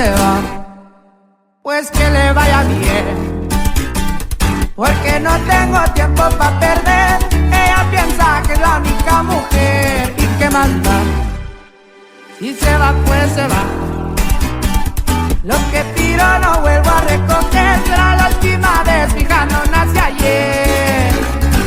se va, pues que le vaya bien, porque no tengo tiempo para perder. Ella piensa que es la única mujer y que manda. Si se va, pues se va. Lo que tiro no vuelvo a recoger. Será la última vez, fija, no nací ayer.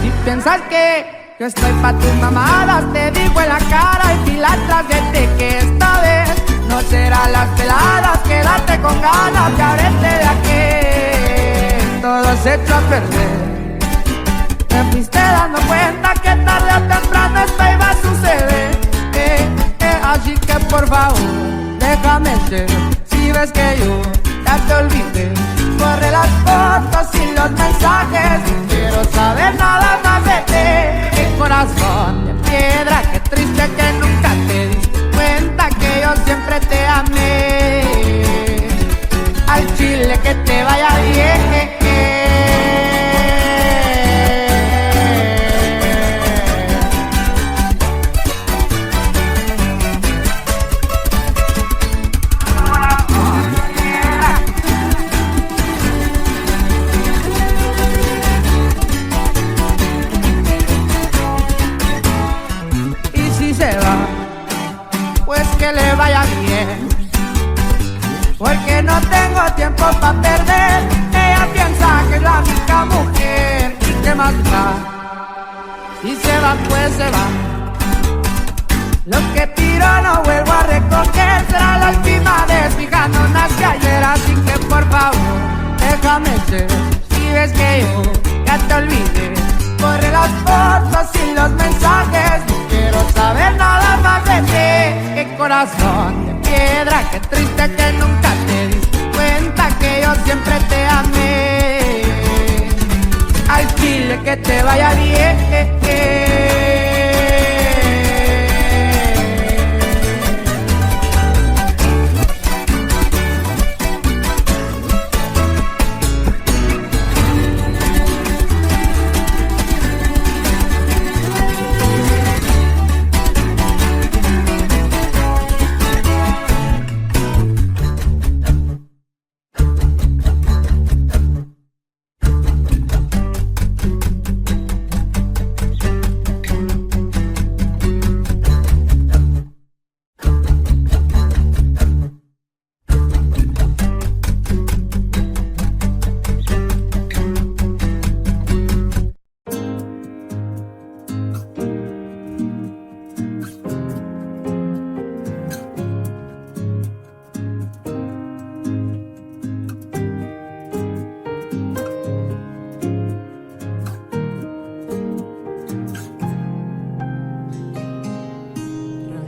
Si piensas que yo estoy pa' tus mamadas, te digo en la cara y filatras de que esta vez no serán las peladas. Quédate con ganas de abrete de aquí. Todo se echó a perder. Me fuiste dando cuenta que tarde o temprano esto iba a suceder. Así que por favor, déjame ser. Si ves que yo ya te olvidé, borre las fotos y los mensajes. No quiero saber nada más de ti. Mi corazón de piedra, qué triste que nunca te diste cuenta que yo siempre te amé. Al chile que te vaya bien. Que le vaya bien, porque no tengo tiempo para perder. Ella piensa que es la única mujer y que más da. Si se va, pues se va. Lo que tiro no vuelvo a recoger. Será la última vez, fija, no nací ayer. Así que por favor, déjame ser. Si ves que yo ya te olvidé, borre las fotos y los mensajes. No quiero saber nada más de ti. Qué corazón de piedra, qué triste que nunca te diste cuenta que yo siempre te amé. Al chile que te vaya bien.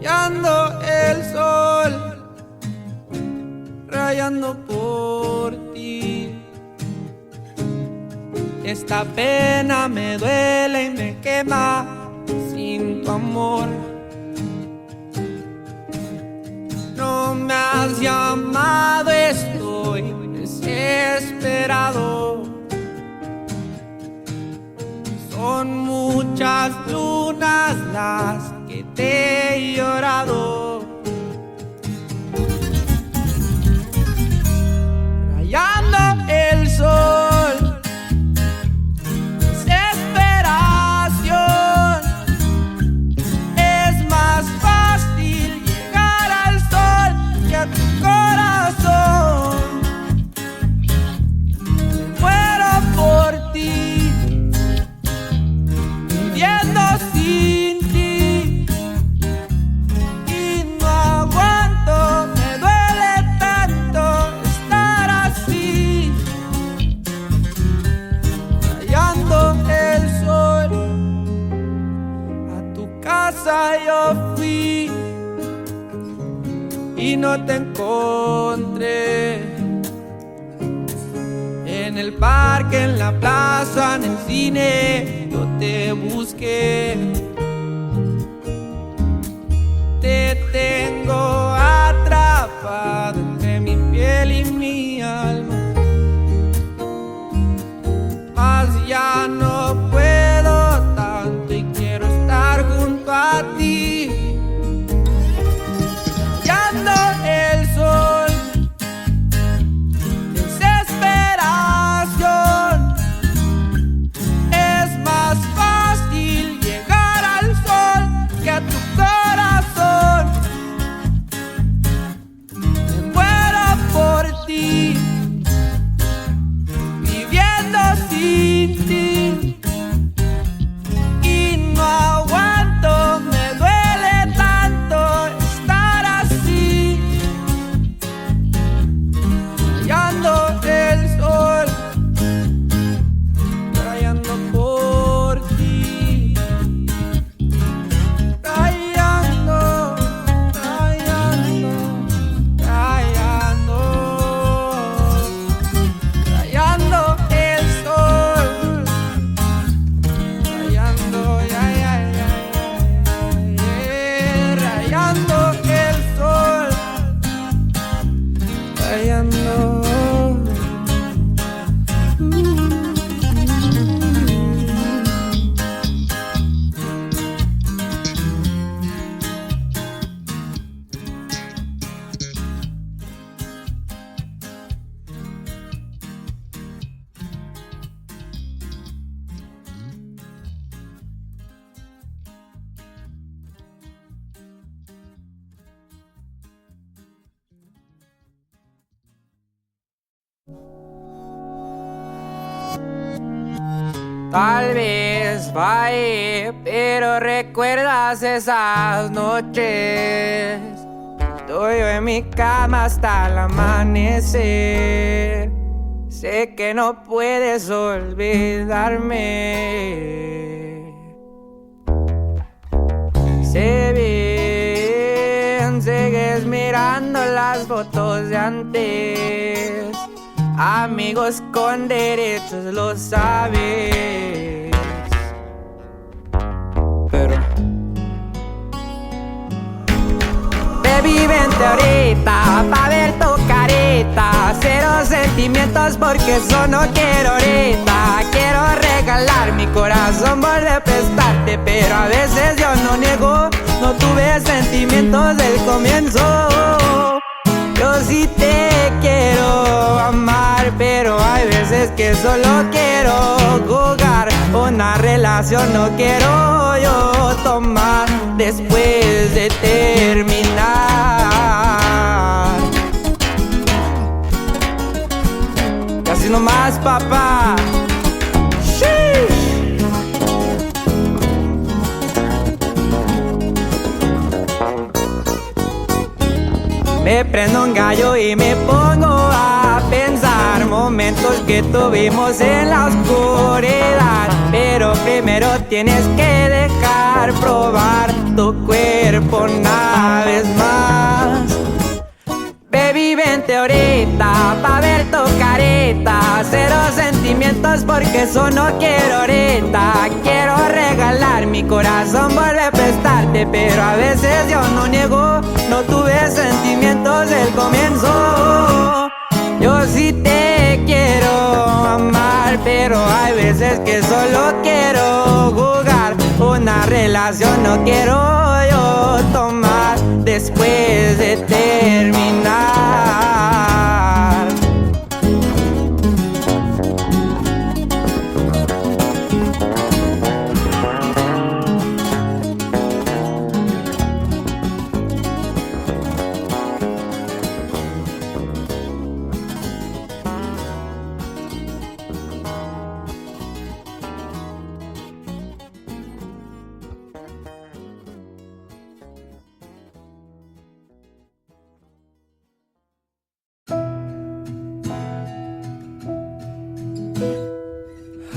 Rayando el sol, rayando por ti. Esta pena me duele y me quema sin tu amor. No me has llamado, estoy desesperado. Son muchas lunas las que te he llorado. Rayando el sol, desesperación. Es más fácil llegar al sol que a tu corazón. Me muero por ti, viviendo sin ti, y no aguanto, me duele tanto estar así. Rayando el sol, a tu casa yo fui y no te encontré. En el parque, en la plaza, en el cine, yo te busqué. Te tengo atrapado entre mi piel y mi alma. Mas ya no puedo tanto y quiero estar junto a ti. Rayando el sol, Tal vez fallé, pero ¿recuerdas esas noches? Estoy yo en mi cama hasta el amanecer. Sé que no puedes olvidarme. Sé bien, sigues mirando las fotos de antes. Amigos con derechos, lo sabes. Pero baby, vente ahorita pa' ver tu carita. Cero sentimientos porque eso no quiero ahorita. Quiero regalar mi corazón, volver a prestarte, pero a veces yo no niego. No tuve sentimientos del comienzo. Yo sí te quiero amar, pero hay veces que solo quiero jugar. Una relación no quiero yo tomar después de terminar. Casi nomás, papá. Me prendo un gallo y me pongo a pensar momentos que tuvimos en la oscuridad. Pero primero tienes que dejar probar tu cuerpo una vez más. Baby, vente ahorita pa' ver tu carita. Cero sentimientos porque eso no quiero ahorita. Quiero regalar mi corazón, volver a prestarte, pero a veces yo no niego. No tuve sentimientos del comienzo. Yo sí te quiero amar, pero hay veces que solo quiero jugar. Una relación no quiero yo tomar después de terminar.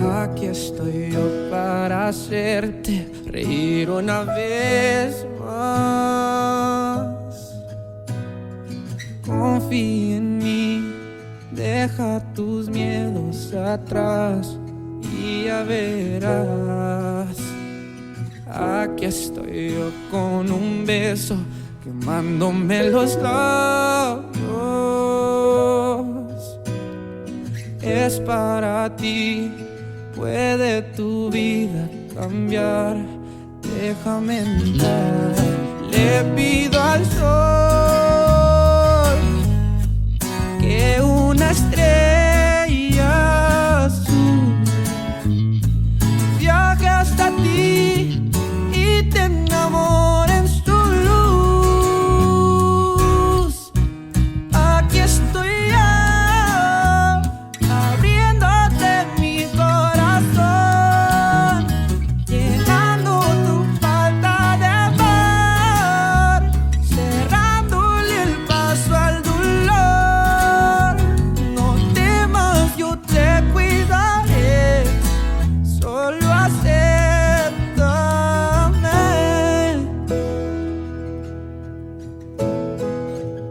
Aquí estoy yo para hacerte reír una vez más. Confía en mí, deja tus miedos atrás y ya verás. Aquí estoy yo con un beso quemándome los labios. Es para ti. Puede tu vida cambiar, déjame entrar. Le pido al sol que una estrella azul viaje hasta ti y te enamore en su luz. Aquí estoy ya, abriéndote mi corazón, llenando tu falta de amor, cerrándole el paso al dolor. No temas, yo te cuidaré, solo acéptame.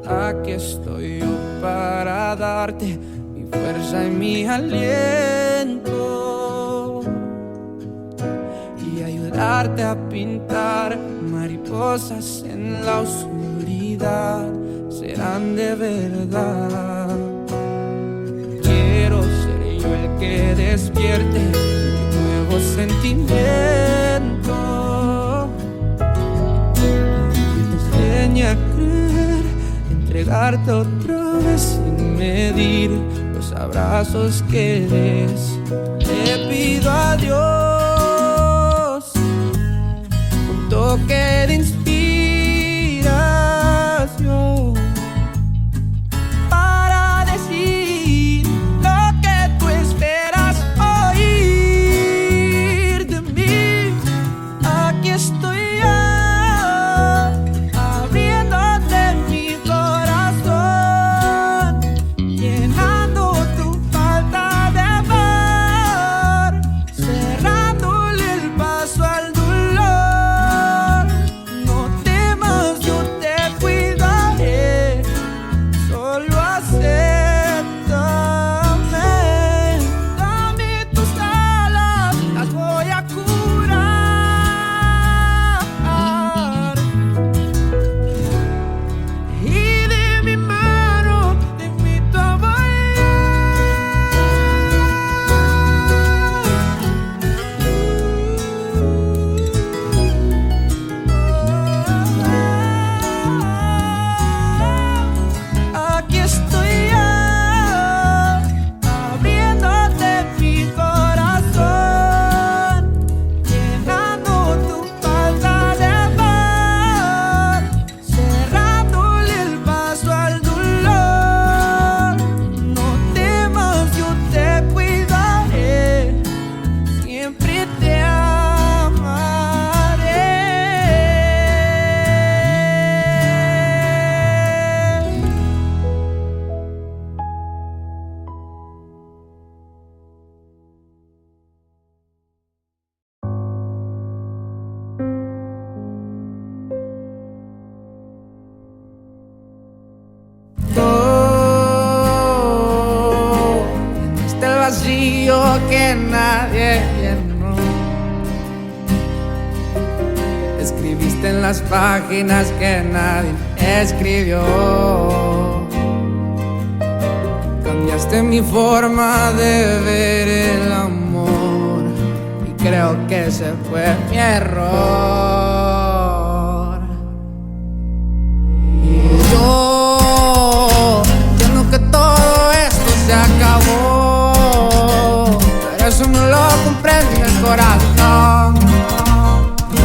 Aquí estoy yo para darte mi fuerza y mi aliento y ayudarte a pintar mariposas en la oscuridad. Serán de verdad. Quiero ser yo el que despierte un nuevo sentimiento. Enseña a creer, entregarte otra vez sin medir los abrazos que des. Le pido a Dios un toque de inspiración para decir lo que tú esperas oír. que nadie llenó. Escribiste en las páginas que nadie escribió. Cambiaste mi forma de ver el amor y creo que ese fue mi error. Y yo entiendo que todo esto se acabó, pero eso no lo comprende el corazón.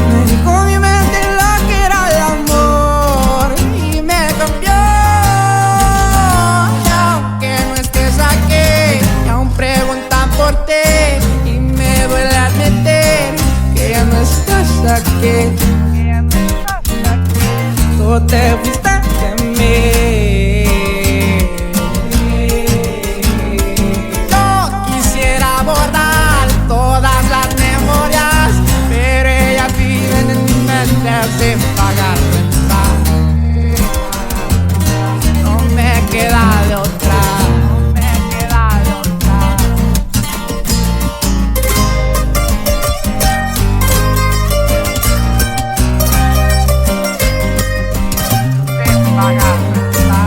Me dijo mi mente lo que era el amor y me cambió. Y aunque no estés aquí, y aún preguntan por ti, y me duele admitir que ya no estás aquí. Tú te fuiste de mí. Yo quisiera borrar todas las memorias, pero ellas viven en mi mente sin pagar renta. No me queda de otra, no me queda de otra. Sin pagar renta.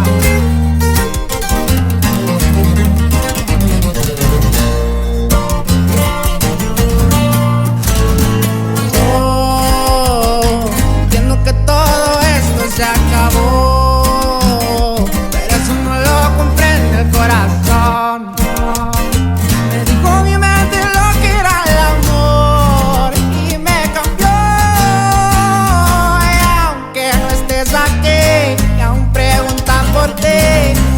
Entiendo que todo esto se acabó, pero eso no lo comprende el corazón. Me dijo mi mente lo que era el amor y me cambió. Y aunque no estés aquí, y aún preguntan por ti,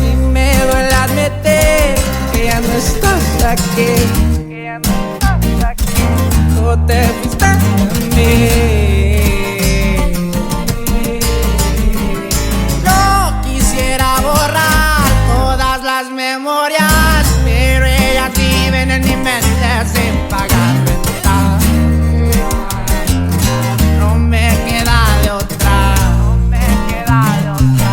y me duele admitir que ya no estás aquí. Tú te fuiste de mí. Yo quisiera borrar todas las memorias, pero ellas viven en mi mente sin pagar renta. No me queda de otra, no me queda de otra.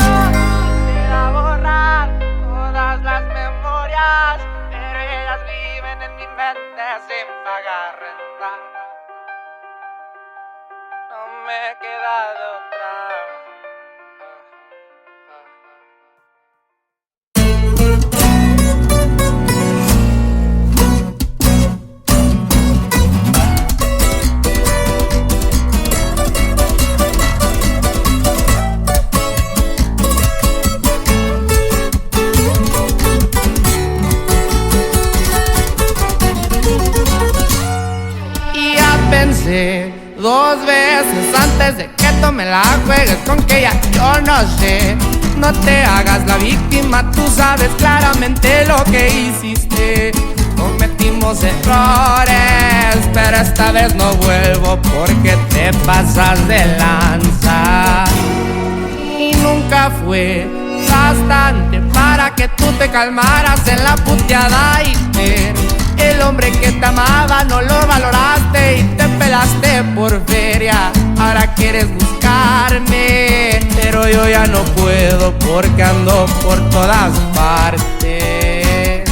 Quisiera borrar todas las memorias, pero ellas viven en mi mente sin pagar renta. No me queda de otra. Y ya pensé 2 veces antes de que tú me la juegues con que ya yo no sé. No te hagas la víctima, tú sabes claramente lo que hiciste. Cometimos errores, pero esta vez no vuelvo porque te pasas de lanza. Y nunca fue bastante para que tú te calmaras en la puteada y el hombre que te amaba no lo valoraste y te pelaste por feria. Ahora quieres buscarme, pero yo ya no puedo porque ando por todas partes.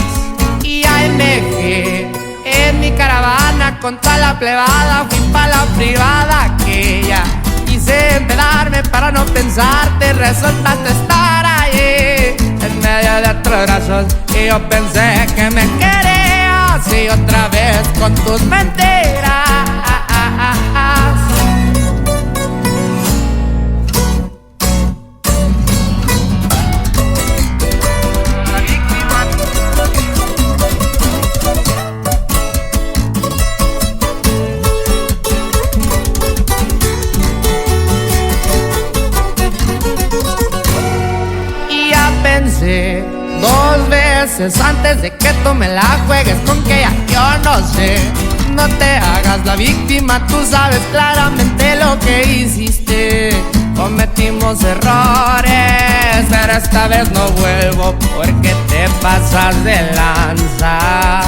Y AMG en mi caravana con toda la plebada fui pa' la privada aquella. Quise enterarme para no pensarte, resultaste estar ahí en medio de otros brazos y yo pensé que me querías y otra vez con tus mentiras. Pensé 2 veces antes de que tú me la juegues con que ya yo no sé. No te hagas la víctima, tú sabes claramente lo que hiciste. Cometimos errores, pero esta vez no vuelvo porque te pasas de lanza.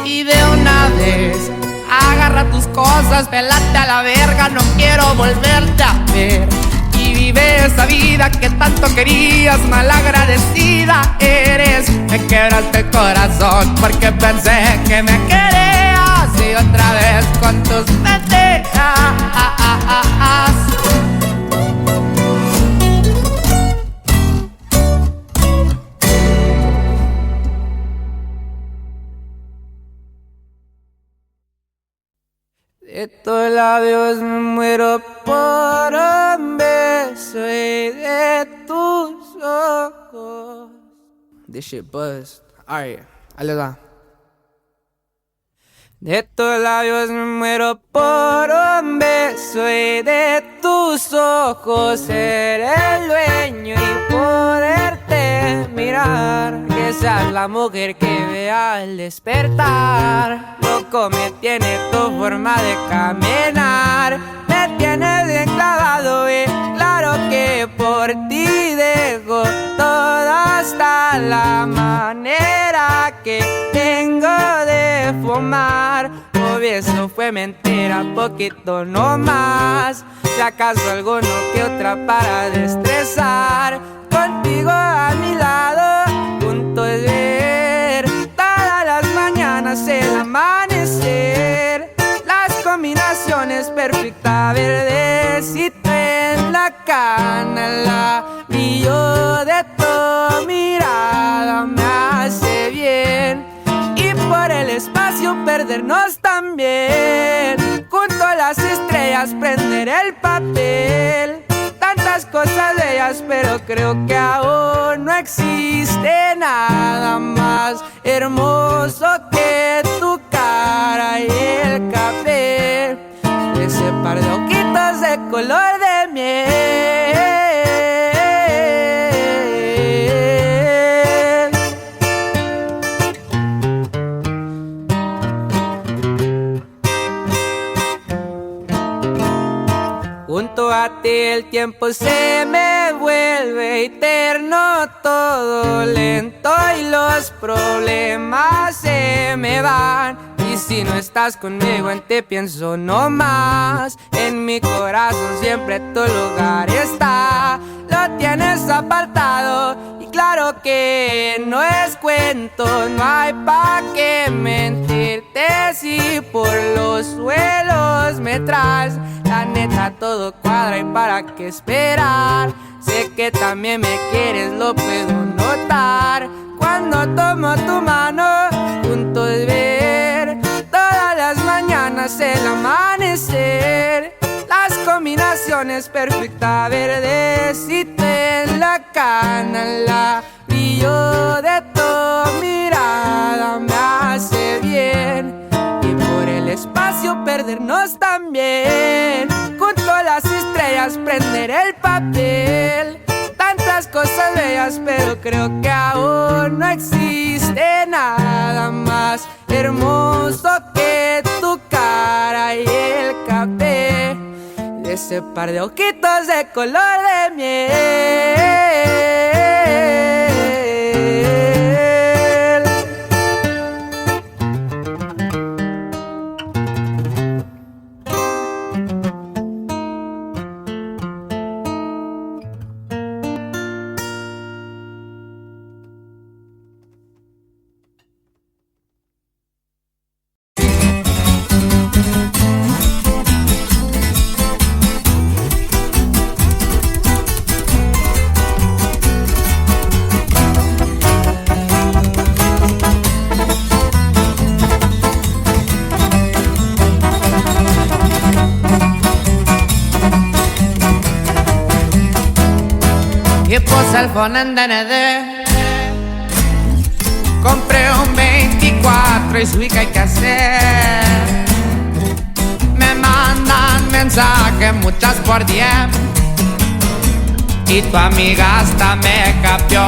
Y de una vez agarra tus cosas, pelate a la verga, no quiero volverte a ver. Y vive esa vida que tanto querías, malagradecida eres. Me quebraste el corazón porque pensé que me querías. Y otra vez con tus pendejas. De tus labios me muero por un beso y de tus ojos. This shit buzzed. Alright, ahí les va. De tus labios me muero por un beso y de tus ojos ser el dueño y poderte mirar. Que seas la mujer que vea al despertar. Loco me tiene tu forma de caminar. Me tienes bien clavado y claro que por ti dejo todo hasta la manera que tengo de fumar. Obvio eso fue mentira, poquito no más. Si acaso alguno que otra para destresar. Contigo a mi lado, junto es ver todas las mañanas el amanecer. Las combinaciones perfectas, verdecito en la canela. Y yo de tu mirada me hace bien. Y por el espacio perdernos también. Junto a las estrellas prender el papel. Tantas cosas bellas, pero creo que aún no existe nada más hermoso que tu cara y el café. Ese par de ojitos de color de miel. Junto a ti el tiempo se me vuelve eterno, todo lento y los problemas se me van. Y si no estás conmigo en ti pienso no más. En mi corazón siempre tu lugar está. Lo tienes apartado y claro que no es cuento. No hay pa' qué mentirte si por los suelos me traes. La neta todo cuadra y para qué esperar. Sé que también me quieres, lo puedo notar. Cuando tomo tu mano, juntos ver todas las mañanas el amanecer. Las combinaciones perfectas, verdecito en la canela. Y yo de tu mirada me hace bien. Y por el espacio perdernos también. Junto a las estrellas prender el papel. Tantas cosas bellas, pero creo que aún no existe nada más hermoso que tu cara y el café. De ese par de ojitos de color de miel. Y puse el phone en DND. Compré un 24 y subí que hay que hacer. Me mandan mensajes muchas por DM. Y tu amiga hasta me capió.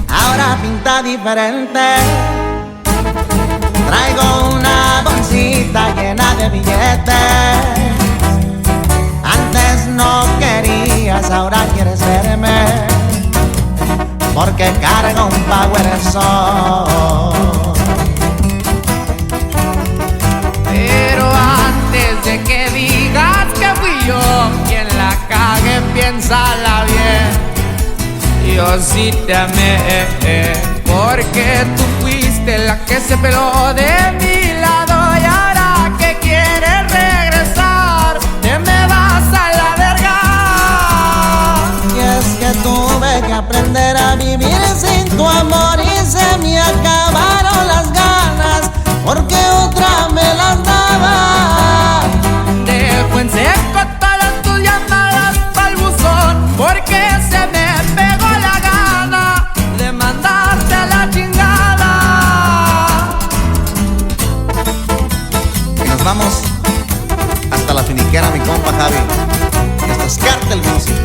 Ahora pinta diferente. Traigo una bolsita bolsita llena de billetes. Antes no querías, ahora quieres verme, porque cargo un Power Sol. Pero antes de que digas que fui yo quien la cague, piénsala bien. Yo sí te amé, porque tú fuiste la que se peló de mi lado. Y ahora que quieres regresar, te me vas a la verga. Y es que tuve que aprender a vivir sin tu amor y se me acabaron las ganas, porque otra me las daba. Dejo en seco todas tus llamadas pa'l buzón, porque se me pegó la gana de mandarte a la chingada. Y nos vamos hasta la finiquera, mi compa Javi. Esto es Cartel Music.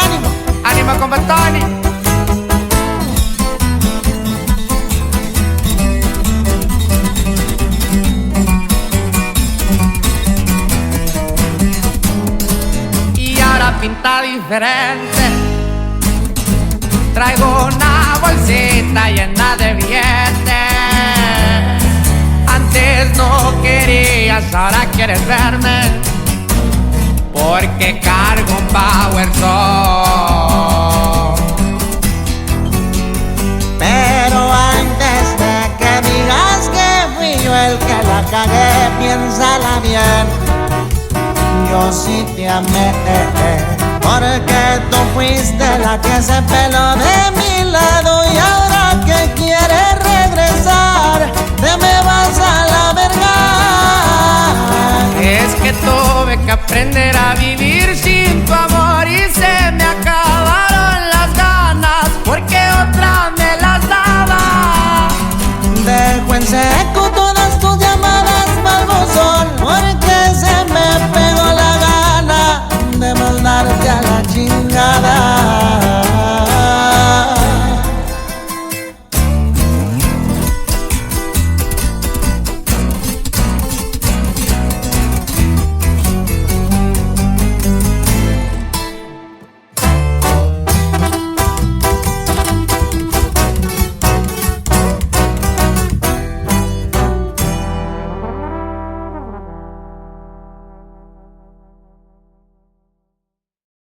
¡Ánimo! ¡Ánimo, compa Tony! Pinta diferente, traigo una bolsita llena de billetes. Antes no querías, ahora quieres verme, porque cargo un Power Sol. Pero antes de que digas que fui yo el que la cagué, piénsala bien. Yo sí te amé, porque tú fuiste la que se peló de mi lado. Y ahora que quieres regresar, te me vas a la verga. Es que tuve que aprender a vivir sin